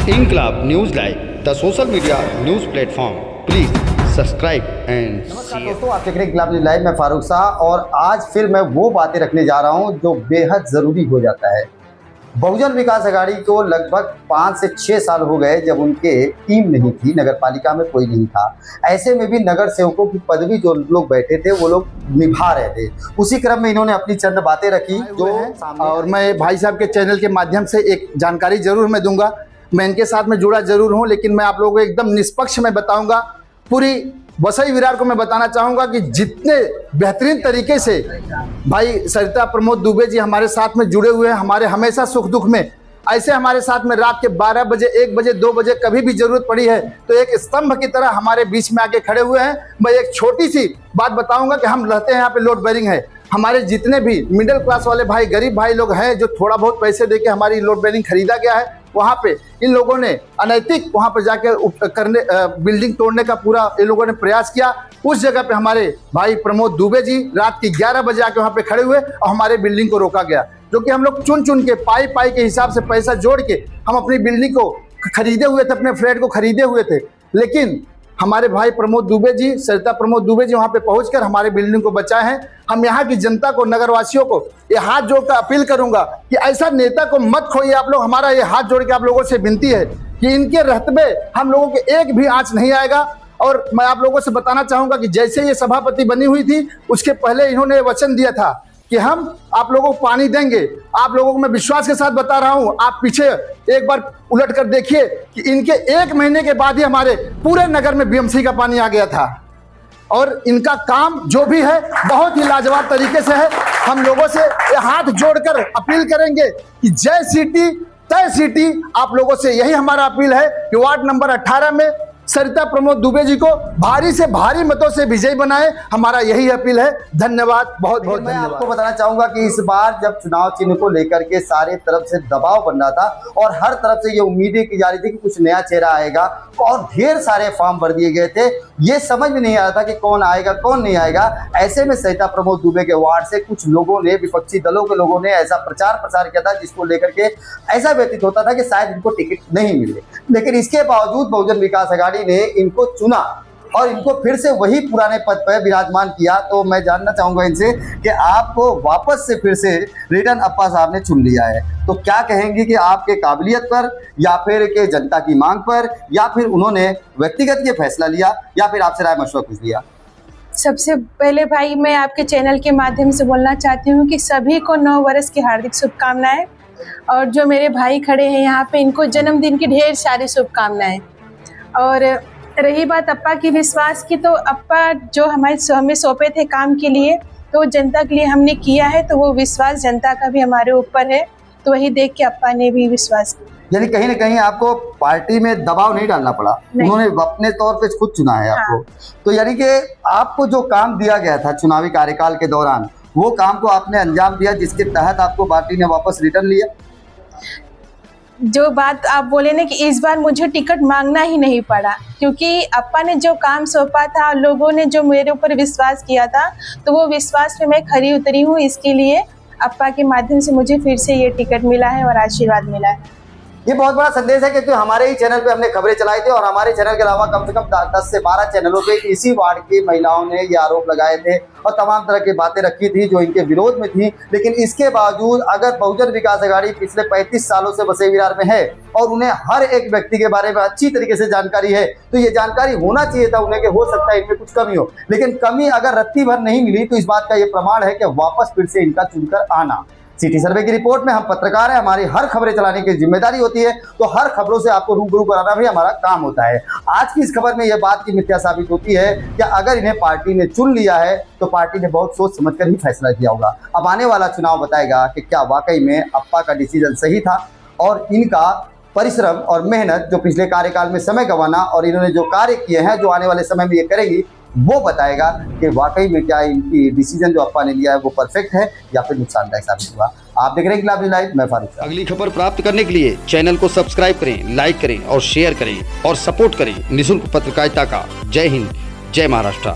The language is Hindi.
Inquilab news live, the social media news platform. Please subscribe and नमस्कार दोस्तों, आप देख रहे हैं इंकलाब न्यूज लाइव। मैं फारूक शाह और आज फिर मैं वो बातें रखने जा रहा हूं जो बेहद ज़रूरी हो जाता है। बहुजन विकास अघाड़ी को लगभग 5 से 6 साल हो गए जब उनके टीम नहीं थी, नगर पालिका में कोई नहीं था। ऐसे में भी नगर सेवकों की पदवी जो लोग बैठे थे वो लोग निभा रहे थे। उसी क्रम में इन्होंने अपनी चंद बातें रखी जो और मैं भाई साहब के चैनल के माध्यम से एक जानकारी जरूर मैं दूंगा। मैं इनके साथ में जुड़ा जरूर हूं, लेकिन मैं आप लोगों को एकदम निष्पक्ष में बताऊंगा। पूरी वसई विरार को मैं बताना चाहूँगा कि जितने बेहतरीन तरीके से भाई सरिता प्रमोद दुबे जी हमारे साथ में जुड़े हुए हैं, हमारे हमेशा सुख दुख में ऐसे हमारे साथ में रात के 12 बजे 1 बजे 2 बजे कभी भी जरूरत पड़ी है तो एक स्तंभ की तरह हमारे बीच में आके खड़े हुए हैं। मैं एक छोटी सी बात बताऊंगा कि हम रहते हैं यहाँ पे लोड बेरिंग है। हमारे जितने भी मिडिल क्लास वाले भाई, गरीब भाई लोग हैं जो थोड़ा बहुत पैसे देके हमारी लोड बेरिंग खरीदा गया है, वहाँ पे इन लोगों ने अनैतिक वहाँ पर जाकर करने बिल्डिंग तोड़ने का पूरा इन लोगों ने प्रयास किया। उस जगह पे हमारे भाई प्रमोद दुबे जी रात की 11 बजे आके वहाँ पे खड़े हुए और हमारे बिल्डिंग को रोका गया, जो कि हम लोग चुन चुन के पाई पाई के हिसाब से पैसा जोड़ के हम अपनी बिल्डिंग को खरीदे हुए थे, अपने फ्लैट को खरीदे हुए थे। लेकिन हमारे भाई प्रमोद दुबे जी, सरिता प्रमोद दुबे जी वहाँ पे पहुंचकर हमारे बिल्डिंग को बचाए हैं। हम यहाँ की जनता को, नगरवासियों को ये हाथ जोड़कर अपील करूंगा कि ऐसा नेता को मत खोइए आप लोग। हमारा ये हाथ जोड़ के आप लोगों से विनती है कि इनके रहते हम लोगों के एक भी आंच नहीं आएगा। और मैं आप लोगों से बताना चाहूंगा कि जैसे ये सभापति बनी हुई थी उसके पहले इन्होंने वचन दिया था कि हम आप लोगों को पानी देंगे। आप लोगों को मैं विश्वास के साथ बता रहा हूं, आप पीछे एक बार उलट कर देखिए कि इनके 1 महीने के बाद ही हमारे पूरे नगर में बीएमसी का पानी आ गया था। और इनका काम जो भी है बहुत ही लाजवाब तरीके से है। हम लोगों से हाथ जोड़कर अपील करेंगे कि जय सिटी तय सिटी। आप लोगों से यही हमारा अपील है कि वार्ड नंबर 18 में सरिता प्रमोद दुबे जी को भारी से भारी मतों से विजयी बनाए। हमारा यही अपील है। धन्यवाद, बहुत बहुत मैं धन्यवाद। आपको बताना चाहूंगा कि इस बार जब चुनाव चिन्ह को लेकर के सारे तरफ से दबाव बन रहा था और हर तरफ से ये उम्मीदें की जा रही थी कि कुछ नया चेहरा आएगा और ढेर सारे फॉर्म भर दिए गए थे। ये समझ में नहीं आ रहा था कि कौन आएगा कौन नहीं आएगा। ऐसे में सरिता प्रमोद दुबे के वार्ड से कुछ लोगों ने, विपक्षी दलों के लोगों ने ऐसा प्रचार प्रसार किया था जिसको लेकर के ऐसा व्यतीत होता था कि शायद इनको टिकट नहीं मिले। लेकिन इसके बावजूद बहुजन विकास अघाड़ी ने इनको चुना और इनको फिर से वही पुराने पद पर विराजमान किया। तो मैं जानना चाहूंगा इनसे कि आपको वापस से फिर से रिटर्न अप्पा साहब ने चुन लिया है, तो क्या कहेंगे कि आपके काबिलियत पर या फिर के जनता की मांग पर या फिर उन्होंने व्यक्तिगत ये फैसला लिया या फिर आपसे राय मशवरा पूछ लिया? सबसे पहले भाई मैं आपके चैनल के माध्यम से बोलना चाहती हूँ कि सभी को 9 वर्ष की हार्दिक शुभकामनाएं। और जो मेरे भाई खड़े हैं यहाँ पे, इनको जन्मदिन की ढेर सारी शुभकामनाएं। और रही बात अप्पा की विश्वास की, तो अप्पा जो हमें सौंपे थे काम के लिए, तो जनता के लिए हमने किया है, तो वो विश्वास जनता का भी हमारे ऊपर है। तो वही देख के अप्पा ने भी विश्वास किया। यानी कहीं ना कहीं आपको पार्टी में दबाव नहीं डालना पड़ा, उन्होंने अपने तौर पे खुद चुना है आपको। तो यानी कि आपको जो काम दिया गया था चुनावी कार्यकाल के दौरान, वो काम को आपने अंजाम दिया जिसके तहत आपको पार्टी ने वापस रिटर्न लिया। जो बात आप बोले ना कि इस बार मुझे टिकट मांगना ही नहीं पड़ा, क्योंकि अप्पा ने जो काम सौंपा था और लोगों ने जो मेरे ऊपर विश्वास किया था, तो वो विश्वास पे मैं खरी उतरी हूँ। इसके लिए अप्पा के माध्यम से मुझे फिर से ये टिकट मिला है और आशीर्वाद मिला है। ये बहुत बड़ा संदेश है क्योंकि हमारे ही चैनल पे हमने खबरें चलाई थी और हमारे चैनल के अलावा कम से कम 10 से 12 चैनलों पे इसी वार्ड की महिलाओं ने ये आरोप लगाए थे और तमाम तरह की बातें रखी थी जो इनके विरोध में थी। लेकिन इसके बावजूद अगर बहुजन विकास अघाड़ी पिछले 35 सालों से वसई विरार में है और उन्हें हर एक व्यक्ति के बारे में अच्छी तरीके से जानकारी है, तो ये जानकारी होना चाहिए था उन्हें कि हो सकता है इनमें कुछ कमी हो। लेकिन कमी अगर रत्ती भर नहीं मिली तो इस बात का ये प्रमाण है कि वापस फिर से इनका चुनकर आना। सिटी सर्वे की रिपोर्ट में हम पत्रकार हैं, हमारी हर खबरें चलाने की जिम्मेदारी होती है, तो हर खबरों से आपको रूबरू कराना भी हमारा काम होता है। आज की इस खबर में यह बात की मिथ्या साबित होती है कि अगर इन्हें पार्टी ने चुन लिया है तो पार्टी ने बहुत सोच समझकर ही फैसला किया होगा। अब आने वाला चुनाव बताएगा कि क्या वाकई में अप्पा का डिसीजन सही था और इनका परिश्रम और मेहनत, जो पिछले कार्यकाल में समय गंवाना और इन्होंने जो कार्य किए हैं, जो आने वाले समय में ये करेंगी, वो बताएगा कि वाकई में क्या इनकी डिसीजन जो अप्पा ने लिया है वो परफेक्ट है या फिर नुकसानदायक साबित हुआ। आप देख रहे हैं इंकलाब न्यूज लाइव, मैं फारूक शाह। अगली खबर प्राप्त करने के लिए चैनल को सब्सक्राइब करें, लाइक करें और शेयर करें और सपोर्ट करें निःशुल्क पत्रकारिता का। जय हिंद, जय महाराष्ट्र।